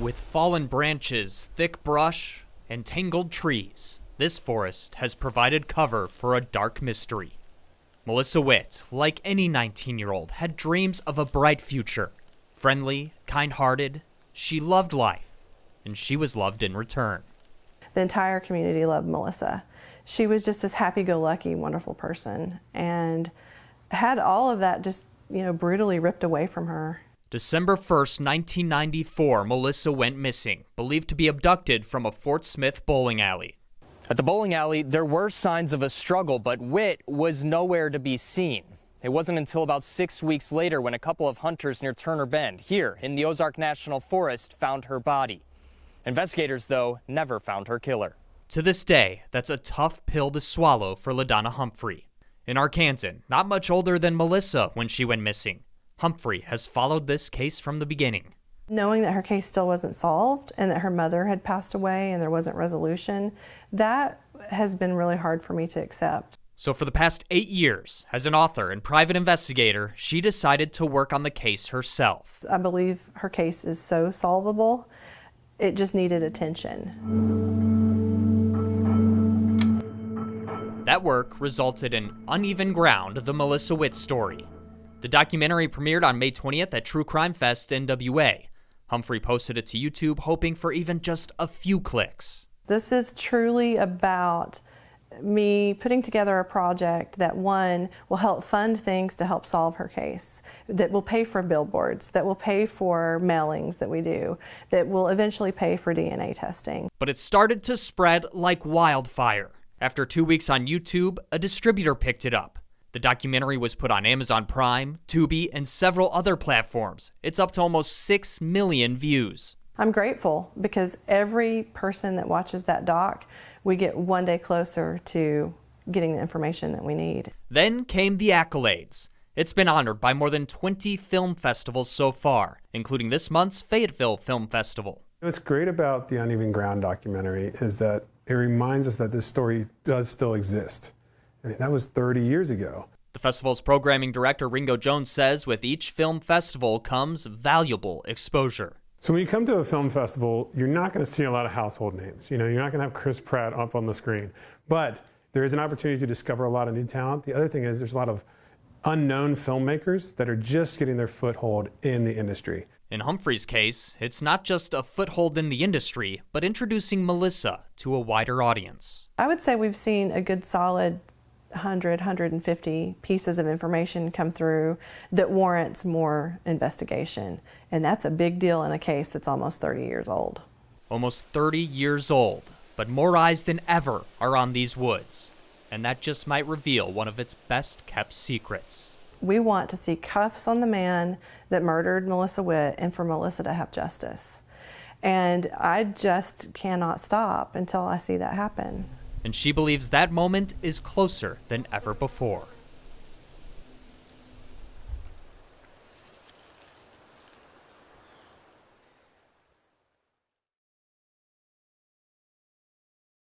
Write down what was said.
With fallen branches, thick brush, and tangled trees, this forest has provided cover for a dark mystery. Melissa Witt, like any 19-year-old, had dreams of a bright future. Friendly, kind-hearted, she loved life, and she was loved in return. The entire community loved Melissa. She was just this happy-go-lucky, wonderful person, and had all of that just, brutally ripped away from her. December 1st, 1994, Melissa went missing, believed to be abducted from a Fort Smith bowling alley. At the bowling alley, there were signs of a struggle, but Witt was nowhere to be seen. It wasn't until about 6 weeks later when a couple of hunters near Turner Bend, here in the Ozark National Forest, found her body. Investigators, though, never found her killer. To this day, that's a tough pill to swallow for LaDonna Humphrey. An Arkansan, not much older than Melissa when she went missing, Humphrey has followed this case from the beginning. Knowing that her case still wasn't solved and that her mother had passed away and there wasn't resolution, that has been really hard for me to accept. So for the past 8 years, as an author and private investigator, she decided to work on the case herself. I believe her case is so solvable, it just needed attention. That work resulted in Uneven Ground, the Melissa Witt story. The documentary premiered on May 20th at True Crime Fest NWA. Humphrey posted it to YouTube, hoping for even just a few clicks. This is truly about me putting together a project that, one, will help fund things to help solve her case, that will pay for billboards, that will pay for mailings that we do, that will eventually pay for DNA testing. But it started to spread like wildfire. After 2 weeks on YouTube, a distributor picked it up. The documentary was put on Amazon Prime, Tubi, and several other platforms. It's up to almost 6 million views. I'm grateful because every person that watches that doc, we get one day closer to getting the information that we need. Then came the accolades. It's been honored by more than 20 film festivals so far, including this month's Fayetteville Film Festival. What's great about the Uneven Ground documentary is that it reminds us that this story does still exist. I mean, that was 30 years ago. The festival's programming director, Ringo Jones, says with each film festival comes valuable exposure. So when you come to a film festival, you're not going to see a lot of household names. You're not going to have Chris Pratt up on the screen. But there is an opportunity to discover a lot of new talent. The other thing is there's a lot of unknown filmmakers that are just getting their foothold in the industry. In Humphrey's case, it's not just a foothold in the industry, but introducing Melissa to a wider audience. I would say we've seen a good solid 150 pieces of information come through that warrants more investigation. And that's a big deal in a case that's almost 30 years old. Almost 30 years old, but more eyes than ever are on these woods. And that just might reveal one of its best kept secrets. We want to see cuffs on the man that murdered Melissa Witt and for Melissa to have justice. And I just cannot stop until I see that happen. And she believes that moment is closer than ever before.